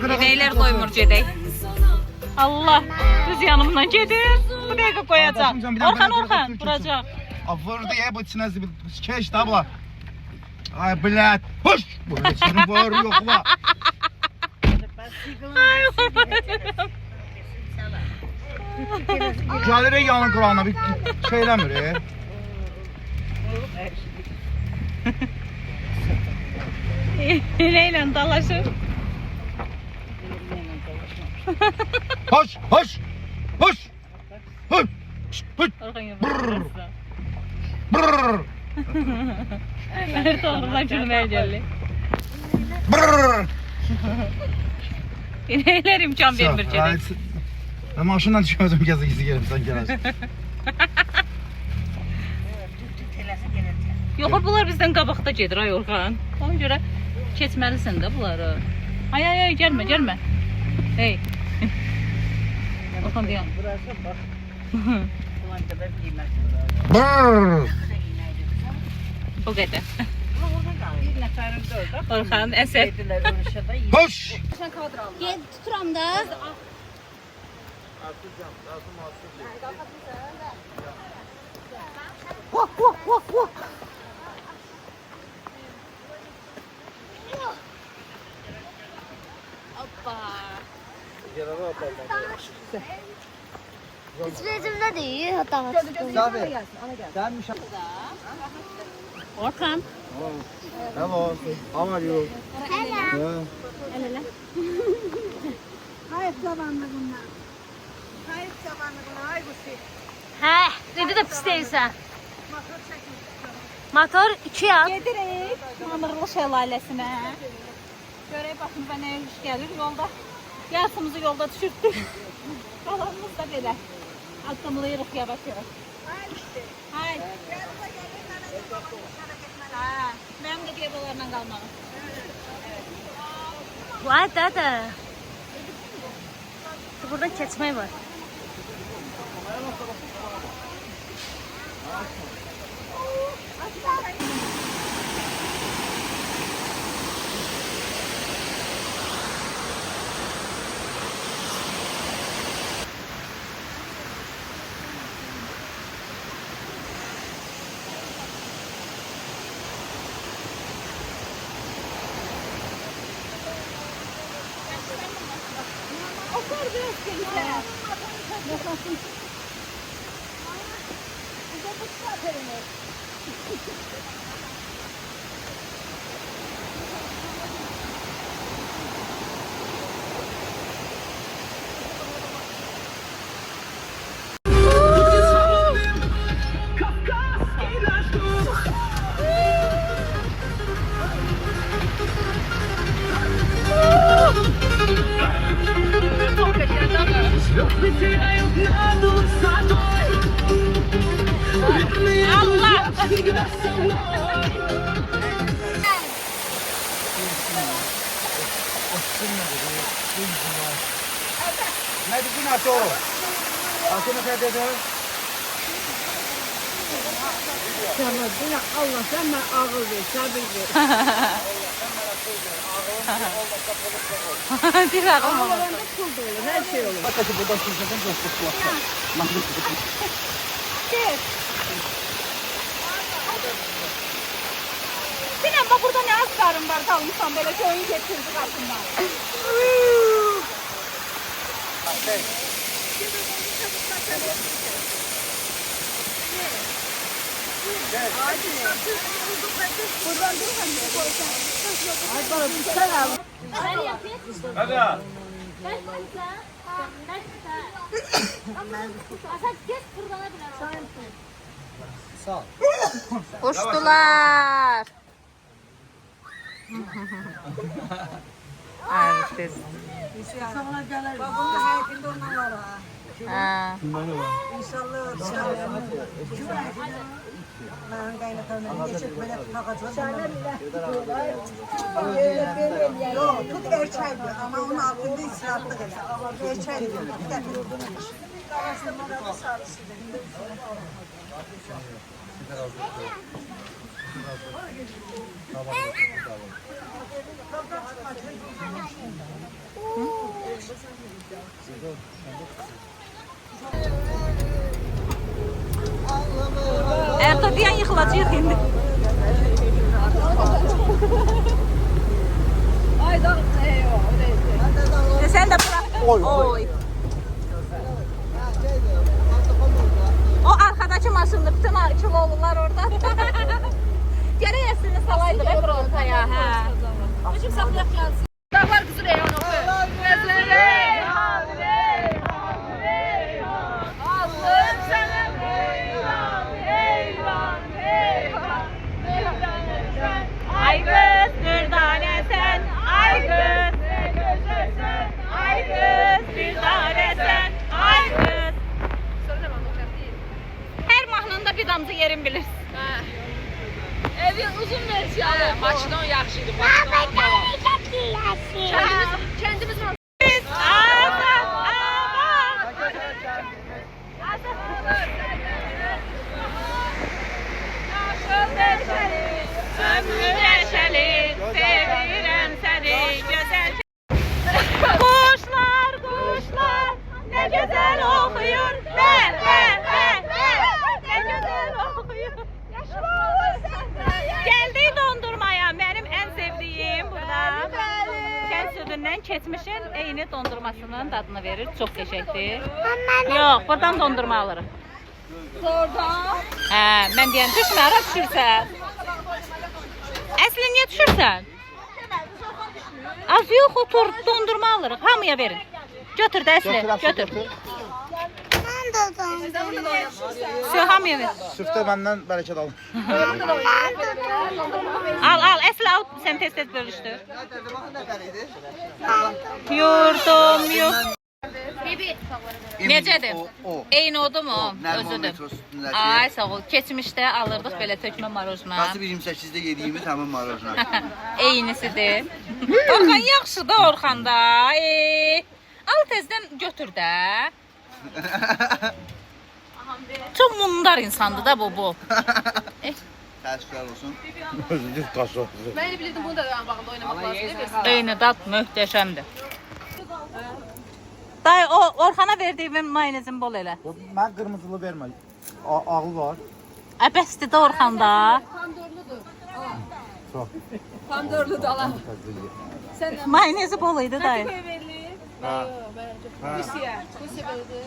İnəklər qoymur gedək. Allah, düz yanımdan gedir. Bu dəqiqə qoyacaq. Orxan, vuracaq. Vurdu ya bu içine zibil. Keş tabla. Ay blad. Hoş. Bu içinin var yok var. Gəlir yanın qırağına bir şey eləmir. İnəklə dalaşır. Hoş, hoş, hoş, hoş, hoş. Orxan yapar. Brrr, Her doğrudan gülməyə gəlir. brrr. İnəklər imkan vermir gedək. Ben maşından çıkıyordum gezi gelip sen gelersin. Yox, bunlar bizdən qabaqda gedir ay Orxan. Ona görə keçməlisən də bunları. Ay, gəlmə. Hey. Orxan deyəm. Brrr. O qədər. Orxan, əsər. Hoş. Gel tuturam da. İsveç'imde değil hatta. Orxan. Hello. How are you? Hello. Hə, dedi də pis deyilsən. Motor 2 at. Gedirik Mamırlı şəlaləsinə. Görək başımıza nə iş gəlir yolda. Yarısımızı yolda düşürtdük. Qalanımız da belə. Addımlayırıq yavaş-yavaş. Hay. Ha, mənim də qeybalarla qalmağım. Vay dada. Buradan keçmək var. Otur biraz gelirler. Allah! Ne dedin Ato? Ato ne dedi? Sana yine Allah sana ağıl ver, sabır ver. Dir ağlama. Ağılanda pul da olur, her şey olur. Bakın burada sizden dostluk var. Sinem bak burada ne az karın var kalmışsan böyle köyün getirdik aslında. Buradan dur hani koysan. Ay bana bir sen al. Ben yapayım. Hadi. Ben sen. Asad geç buradan bilen. Sağ ol. Uçtular. Ay kız. Sana gelir. Bak onun hayatında onlar var ha. Ha. İnşallah. Ben kaynatamam. Geçip böyle takacağım. Yok, tut erçaydı ama onun altında israflı gelir. Erçaydı. Erdo diyen yıkılacak indi. Sen de bırak. Oy. O arkadaki maşında bütün kiloğlular orada. Gene yesini salaydı be brontaya. Hocam saklayak gelsin. Dağlar kızı Reyhan oku. Gözleri Reyhan, Reyhan, Reyhan. Allah'ım sana Reyhan, Reyhan, Reyhan. Reyhan, ay kız bir tane sen, ay kız ne güzel sen, ay kız bir tane sen, ay kız. Her mahnında bir damcı yerin bilirsin. Evin uzun versiyonu. Maçdan yaxşıydı. Kendimiz var. Biz azad, azad. Yaşıl neşeli, ömrü neşeli, sevirəm səni gözəl. Kuşlar, kuşlar, ne güzel okuyor. Ne güzel okuyor. Geldi dondurmaya, benim en sevdiğim burada. Kent südünden keçmişin eyni dondurmasının tadını verir. Çok teşekkür. Yok, buradan dondurma alırım. Oradan. Ben deyən düşmə, ara düşürsən. Əsli niyə düşürsən? Az yox, otur, dondurma alırıq. Hamıya verin. Götür də Əsli, götür. Şu hamıya ver. Süfte benden bereket alın. Al, Əsli al, sən tez-tez bölüşdür. Yurdum, yurt. Necədir? O. Eyni odu mu? Nərman Özüdür. metro üstündəki. Ay, sağ ol. Keçmişdə alırdıq belə tökmə marojna. Nasıl 28'de yediğimiz hemen marojna. Eynisidir. Orxan yaxşıdır Orxan da. Al tezdən götür də. Çok mundar insandı da bu. Təşəkkürlər olsun. Mən elə bilirdim bunu da bağında oynamaq lazımdır. Eyni dad möhtəşəmdir. Dayı o Orxana verdiğim mayonezin bol elə. Ben kırmızılı verme. Ağlı var. Bəsdir də Orxan da. Çok. Pandorlu da Allah. Mayonezi bol idi dayı. Ha. Kusiya verdi.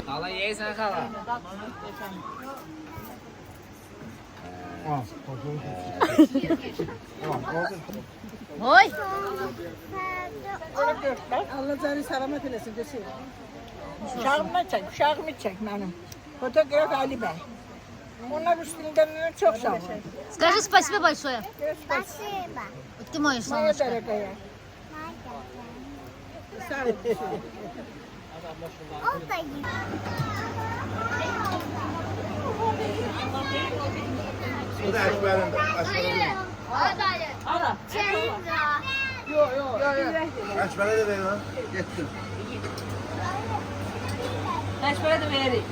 Hala yeysən xala. Oy. Allah canı selamet eylesin desin. Uşağımı çek benim. Fotoğraf Ali Bey. Onlar üstünden çok sağ olun. Скажи спасибо большое. Спасибо. Ты мой Моя солнышко. дорогая. Sağ ol. Bu da Ekber'in de. Ekber'e de verin ha. Gittim. Məşvərə də veririk.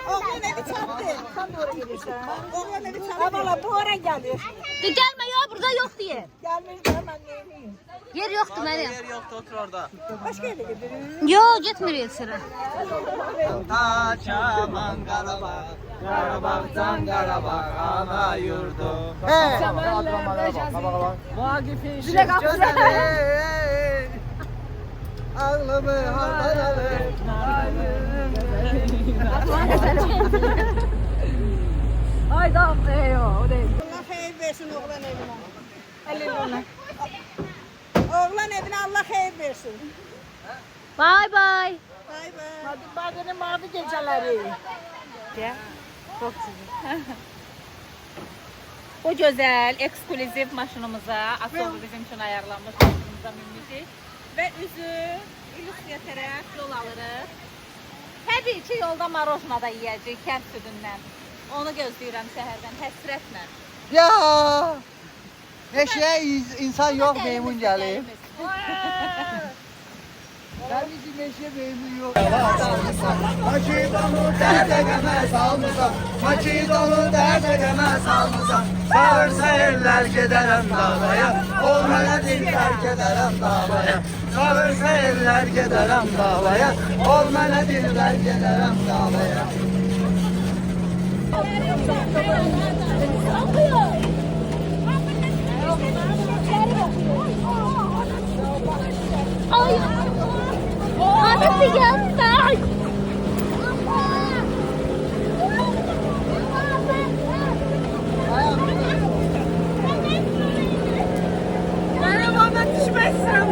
Oğlan evi çaptı. Tam doğru gelirsen. Oğlan evi çaptı. Tamam bu ara gelir. De gəlmə ya, burada yoxdur yer. Gelmiş hemen neyini. Yer yoxdur Məryəm. Yer yoktu otur orada. Başka yere gidelim. Yo, getmirik sıra. Kaçaman Qarabağ, Qarabağdan Qarabağ ana yurdum. Vagif'in şık gözleri, ağlımı haldan alır. Ay da, o değil. Allah hayır versin oğlan evine. Elini Oğlan evine Allah hayır versin. Bye bye. Bay bay. Hadi badene mavi geceleri. Çok güzel. Bu güzel, ekskluziv maşınımıza, asıl bizim için ayarlanmış maşınımıza minmişik. Ve üzü İlyusya tərəf yol alırıq. Təbii ki, yolda marojna da yiyəcək kənd südündən. Onu gözləyirəm səhərdən, həsrətlə. Ya! Eşeğe insan yok, meymun gelir. Kardeşim eşeğe meymun yok. Maçı donu derde gemez almışam. Maçı donu derde gemez almışam. Sağırsa eller giderem davaya. Olmana diller giderem davaya. Sağırsa eller giderem davaya. Olmana diller giderem davaya. Ay! Hadi gel. Bana düşmezsen.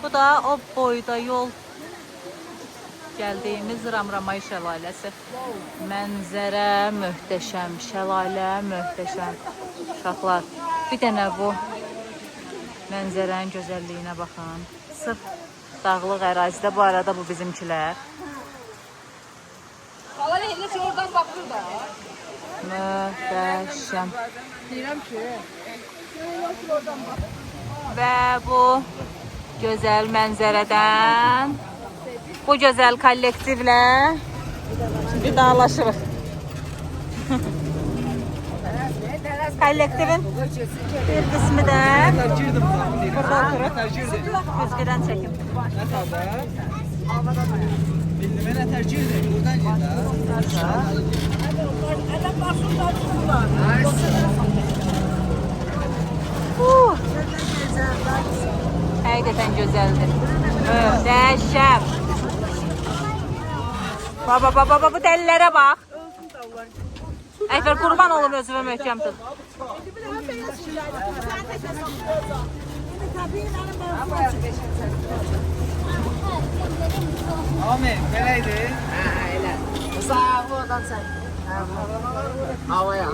Bu da o boyda yol gəldiyimiz Ramramay şəlaləsi. Mənzərə möhtəşəm, şəlalə möhtəşəm. Uşaqlar, bir dənə bu mənzərənin gözəlliyinə baxın. Sırf dağlıq ərazidə, bu arada bu bizimkilər. Hala elə oradan baxır da. Möhtəşəm. Deyirəm ki, Və bu gözəl mənzərədən bu gözəl kollektivlə vidalaşırıq. Kollektivin bir qismi də burada oturub güzgüdən çəkim. Bilmene tercihdir. Buradan Həqiqətən gözəldir. Möhtəşəm. Baba, bu dəllərə bax. Əkbər, qurban olum özümə möhkəm tut. Abi, nereydi? sağ oradan sen. Havaya.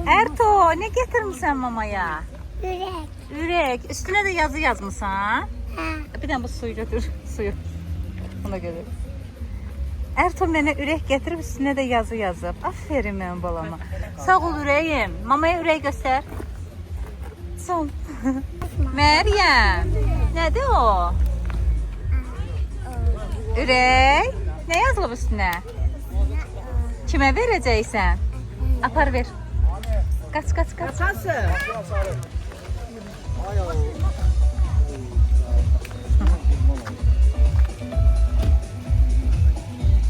Erto, ne getirmişsən mamaya? Ürək. Ürək. Üstüne de yazı yazmışsan. Bir tane bu suyu götür. Suyu. Buna göre. Erto mənə ürək getirib üstüne de yazı yazıb. Aferin mənim balama. Sağ ol ürəyim. Mamaya ürək göster. Son. Meryem. Nədir o? Ürək. Ne yazılıb üstüne? Kime verəcəksən? Apar ver. Kaç. Kaçansın.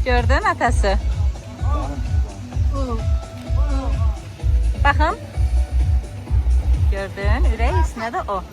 Gördün atası? Bakın. Gördün, ürək üstüne de o.